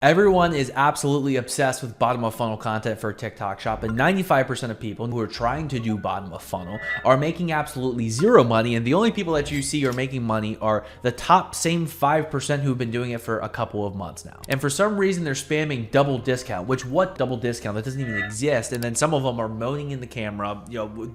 Everyone is absolutely obsessed with bottom of funnel content for TikTok shop, and 95% of people who are trying to do bottom of funnel are making absolutely zero money, and the only people that you see are making money are the top same 5% who've been doing it for a couple of months now. And for some reason they're spamming double discount, which what double discount? That doesn't even exist. And then some of them are moaning in the camera,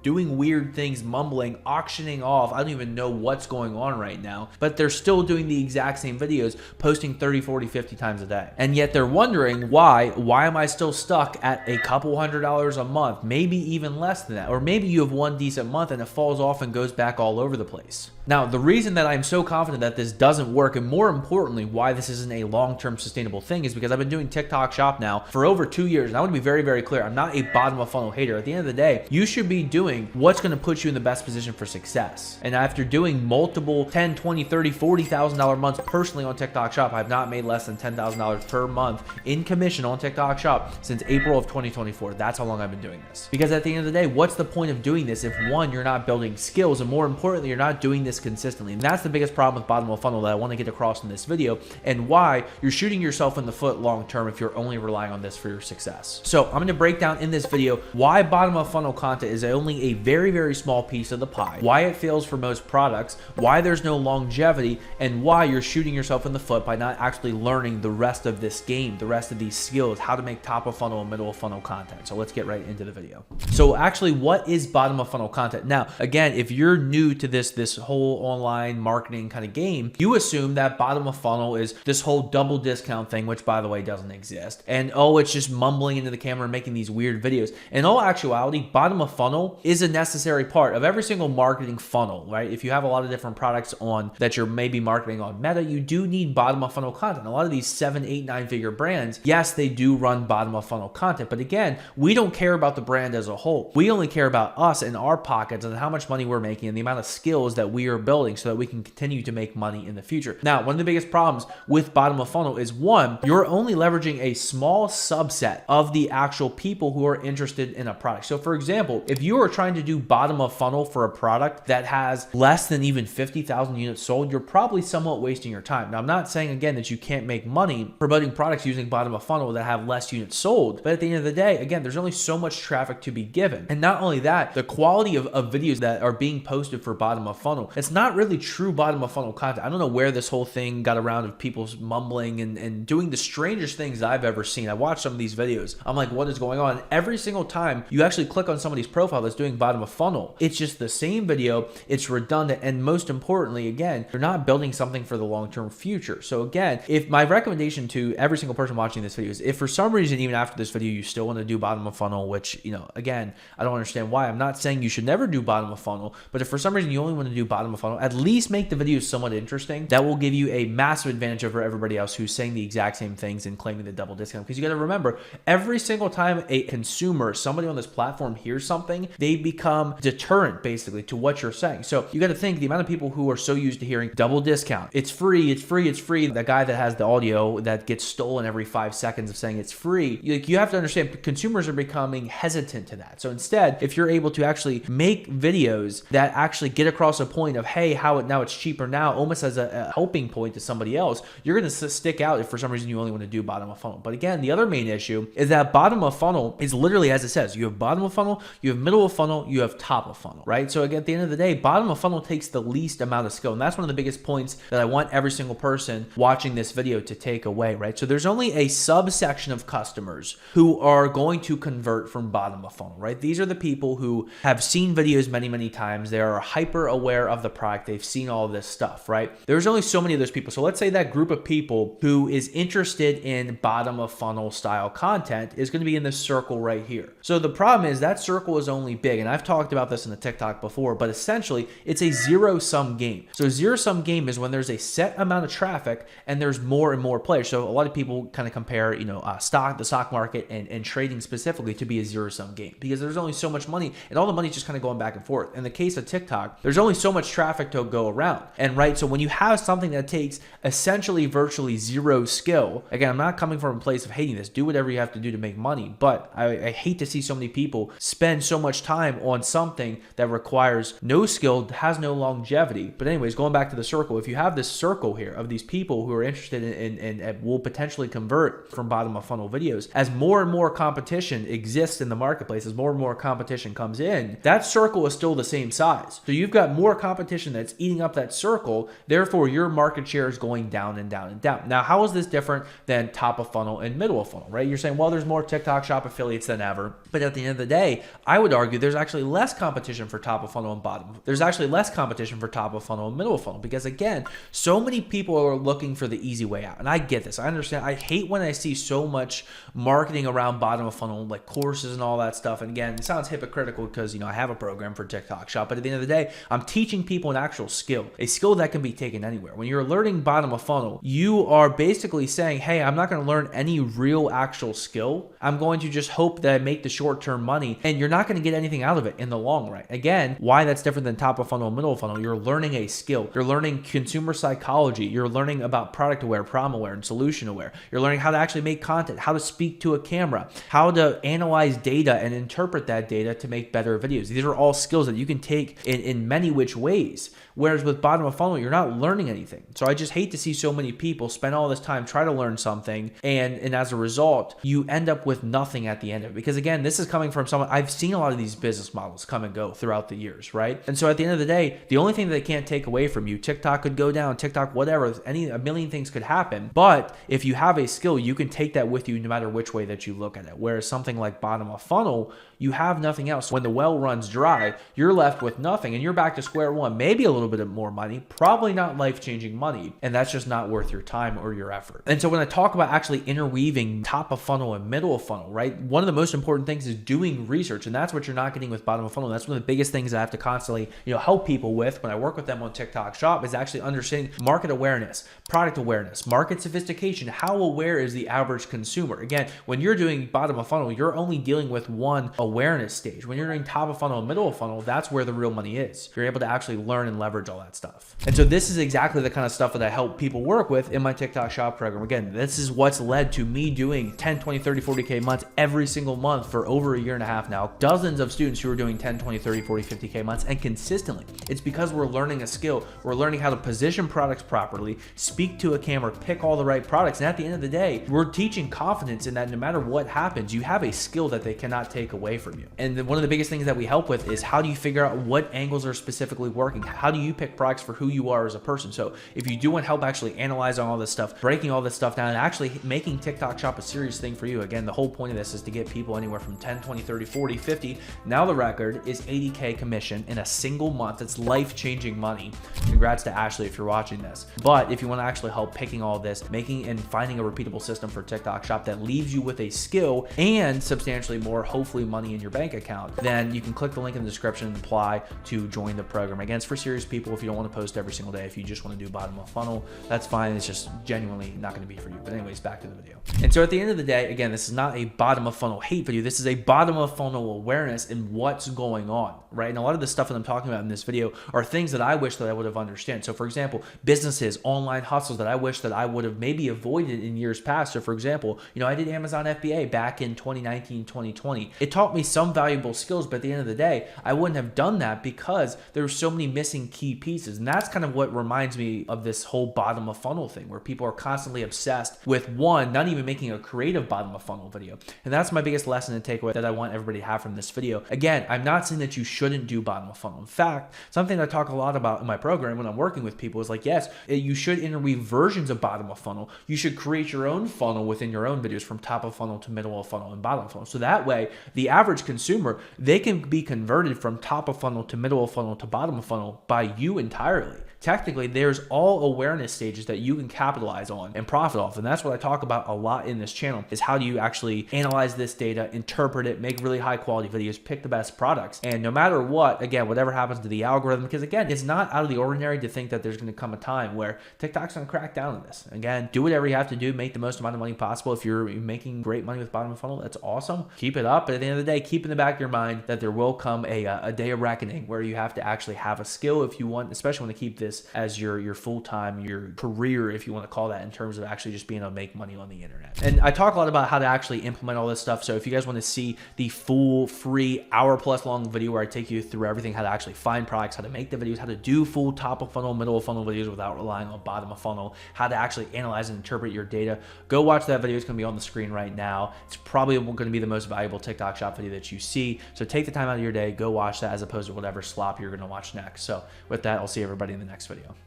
doing weird things, mumbling, auctioning off. I don't even know what's going on right now, but they're still doing the exact same videos, posting 30, 40, 50 times a day. And yet they're wondering why am I still stuck at a couple $100s a month, maybe even less than that, or maybe you have one decent month and it falls off and goes back all over the place. Now, the reason that I'm so confident that this doesn't work, and more importantly, why this isn't a long-term sustainable thing, is because I've been doing TikTok shop now for over 2 years. And I want to be very, very clear. I'm not a bottom of funnel hater. At the end of the day, you should be doing what's going to put you in the best position for success. And after doing multiple $10, $20, $30, $40,000 months personally on TikTok shop, I've not made less than $10,000 per month in commission on TikTok shop since April of 2024. That's how long I've been doing this. Because at the end of the day, what's the point of doing this if one, you're not building skills, and more importantly, you're not doing this consistently? And that's the biggest problem with bottom of funnel that I want to get across in this video, and why you're shooting yourself in the foot long term if you're only relying on this for your success. So I'm going to break down in this video why bottom of funnel content is only a very, very small piece of the pie, why it fails for most products, why there's no longevity, and why you're shooting yourself in the foot by not actually learning the rest of this game, the rest of these skills, how to make top of funnel and middle of funnel content. So let's get right into the video. So actually, what is bottom of funnel content? Now, again, if you're new to this whole online marketing kind of game, you assume that bottom of funnel is this whole double discount thing, which by the way doesn't exist. And oh, it's just mumbling into the camera and making these weird videos. In all actuality, bottom of funnel is a necessary part of every single marketing funnel, right? If you have a lot of different products on that you're maybe marketing on Meta, you do need bottom of funnel content. A lot of these 7, 8, 9-figure brands, yes, they do run bottom of funnel content, but again, we don't care about the brand as a whole. We only care about us and our pockets and how much money we're making and the amount of skills that we are building so that we can continue to make money in the future. Now, one of the biggest problems with bottom of funnel is, one, you're only leveraging a small subset of the actual people who are interested in a product. So for example, if you are trying to do bottom of funnel for a product that has less than even 50,000 units sold, you're probably somewhat wasting your time. Now, I'm not saying again that you can't make money promoting products using bottom of funnel that have less units sold, but at the end of the day, again, there's only so much traffic to be given. And not only that, the quality of videos that are being posted for bottom of funnel, it's not really true bottom of funnel content. I don't know where this whole thing got around of people mumbling and doing the strangest things I've ever seen. I watched some of these videos. I'm like, what is going on? Every single time you actually click on somebody's profile that's doing bottom of funnel, it's just the same video, it's redundant, and most importantly, again, you're not building something for the long-term future. So again, if my recommendation to every single person watching this video is, if for some reason, even after this video, you still want to do bottom of funnel, which, again, I don't understand why. I'm not saying you should never do bottom of funnel, but if for some reason you only want to do bottom of funnel, at least make the videos somewhat interesting. That will give you a massive advantage over everybody else who's saying the exact same things and claiming the double discount. Because you got to remember, every single time a consumer, somebody on this platform hears something, they become deterrent basically to what you're saying. So you got to think the amount of people who are so used to hearing double discount, it's free, it's free, it's free. That guy that has the audio that gets stolen every 5 seconds of saying it's free, you have to understand consumers are becoming hesitant to that. So instead, if you're able to actually make videos that actually get across a point of, hey, now it's cheaper now, almost as a helping point to somebody else, you're going to stick out if for some reason you only want to do bottom of funnel. But again, the other main issue is that bottom of funnel is literally as it says. You have bottom of funnel, you have middle of funnel, you have top of funnel, right? So again, at the end of the day, bottom of funnel takes the least amount of skill. And that's one of the biggest points that I want every single person watching this video to take away, right? So there's only a subsection of customers who are going to convert from bottom of funnel, right? These are the people who have seen videos many, many times. They are hyper aware of the product. They've seen all this stuff, right? There's only so many of those people. So let's say that group of people who is interested in bottom of funnel style content is going to be in this circle right here. So the problem is that circle is only big. And I've talked about this in the TikTok before, but essentially it's a zero-sum game. So zero-sum game is when there's a set amount of traffic and there's more and more players. So a lot of people kind of compare, the stock market and trading specifically to be a zero-sum game because there's only so much money and all the money's just kind of going back and forth. In the case of TikTok, there's only so much traffic to go around. And right, so when you have something that takes essentially virtually zero skill, again, I'm not coming from a place of hating this. Do whatever you have to do to make money, but I hate to see so many people spend so much time on something that requires no skill, has no longevity. But anyways, going back to the circle, if you have this circle here of these people who are interested in and will potentially convert from bottom of funnel videos, as more and more competition exists in the marketplace, as more and more competition comes in, that circle is still the same size. So you've got more competition that's eating up that circle, therefore your market share is going down and down and down. Now, how is this different than top of funnel and middle of funnel, right? You're saying, well, there's more TikTok shop affiliates than ever, but at the end of the day, I would argue there's actually less competition for top of funnel and bottom. There's actually less competition for top of funnel and middle of funnel, because again, so many people are looking for the easy way out. And I get this. I understand. I hate when I see so much marketing around bottom of funnel, like courses and all that stuff. And again, it sounds hypocritical because, you know, I have a program for TikTok shop, but at the end of the day, I'm teaching people an actual skill, a skill that can be taken anywhere. When you're learning bottom of funnel, you are basically saying, hey, I'm not going to learn any real actual skill. I'm going to just hope that I make the short-term money, and you're not going to get anything out of it in the long run. Again, why that's different than top of funnel and middle of funnel, you're learning a skill. You're learning consumer psychology. You're learning about product aware, problem aware, and solution aware. You're learning how to actually make content, how to speak to a camera, how to analyze data and interpret that data to make better videos. These are all skills that you can take in many which ways. Whereas with bottom of funnel, you're not learning anything. So I just hate to see so many people spend all this time try to learn something, and as a result, you end up with nothing at the end of it. Because again, this is coming from someone, I've seen a lot of these business models come and go throughout the years, right? And so at the end of the day, the only thing that they can't take away from you, TikTok could go down, TikTok, whatever, a million things could happen. But if you have a skill, you can take that with you no matter which way that you look at it. Whereas something like bottom of funnel, you have nothing else. When the well runs dry, you're left with nothing and you're back to square one, maybe a little bit of more money, probably not life-changing money. And that's just not worth your time or your effort. And so when I talk about actually interweaving top of funnel and middle of funnel, right? One of the most important things is doing research. And that's what you're not getting with bottom of funnel. That's one of the biggest things I have to constantly, help people with when I work with them on TikTok shop, is actually understanding market awareness, product awareness, market sophistication. How aware is the average consumer? Again, when you're doing bottom of funnel, you're only dealing with one awareness stage. When you're doing top of funnel and middle of funnel, that's where the real money is. You're able to actually learn and leverage all that stuff. And so this is exactly the kind of stuff that I help people work with in my TikTok shop program. Again, this is what's led to me doing 10, 20, 30, 40K months every single month for over a year and a half now. Dozens of students who are doing 10, 20, 30, 40, 50K months, and consistently. It's because we're learning a skill. We're learning how to position products properly, speak to a camera, pick all the right products. And at the end of the day, we're teaching confidence in that no matter what happens, you have a skill that they cannot take away from you. And one of the biggest things that we help with is how do you figure out what angles are specifically working? How do you pick products for who you are as a person? So if you do want help actually analyzing all this stuff, breaking all this stuff down, and actually making TikTok shop a serious thing for you, again, the whole point of this is to get people anywhere from 10, 20, 30, 40, 50. Now the record is 80K commission in a single month. It's life-changing money. Congrats to Ashley if you're watching this. But if you want to actually help picking all this, making and finding a repeatable system for TikTok shop that leaves you with a skill and substantially more, hopefully, money in your bank account, then you can click the link in the description and apply to join the program. Again, it's for serious people. If you don't want to post every single day, if you just want to do bottom of funnel, that's fine. It's just genuinely not going to be for you. But anyways, back to the video. And so at the end of the day, again, this is not a bottom of funnel hate video. This is a bottom of funnel awareness in what's going on, right? And a lot of the stuff that I'm talking about in this video are things that I wish that I would have understood. So for example, businesses, online hustles that I wish that I would have maybe avoided in years past. So for example, I did Amazon FBA back in 2019, 2020. It taught me some valuable skills, but at the end of the day, I wouldn't have done that because there were so many missing key pieces. And that's kind of what reminds me of this whole bottom of funnel thing, where people are constantly obsessed with not even making a creative bottom of funnel video. And that's my biggest lesson and takeaway that I want everybody to have from this video. Again, I'm not saying that you shouldn't do bottom of funnel. In fact, something I talk a lot about in my program when I'm working with people is like, yes, you should interweave versions of bottom of funnel. You should create your own funnel within your own videos, from top of funnel to middle of funnel and bottom of funnel. So that way, the average consumer, they can be converted from top of funnel to middle of funnel to bottom of funnel by you entirely. Technically, there's all awareness stages that you can capitalize on and profit off. And that's what I talk about a lot in this channel, is how do you actually analyze this data, interpret it, make really high quality videos, pick the best products. And no matter what, again, whatever happens to the algorithm, because again, it's not out of the ordinary to think that there's going to come a time where TikTok's going to crack down on this. Again, do whatever you have to do, make the most amount of money possible. If you're making great money with bottom of funnel, that's awesome. Keep it up. But at the end of the day, keep in the back of your mind that there will come a day of reckoning where you have to actually have a a skill if you want, especially want to keep this as your full-time, your career, if you want to call that, in terms of actually just being able to make money on the internet. And I talk a lot about how to actually implement all this stuff. So if you guys want to see the full free hour-plus long video where I take you through everything, how to actually find products, how to make the videos, how to do full top of funnel, middle of funnel videos without relying on bottom of funnel, how to actually analyze and interpret your data, go watch that video. It's going to be on the screen right now. It's probably going to be the most valuable TikTok shop video that you see. So take the time out of your day, go watch that, as opposed to whatever slop you're going to watch next. So with that, I'll see everybody in the next video.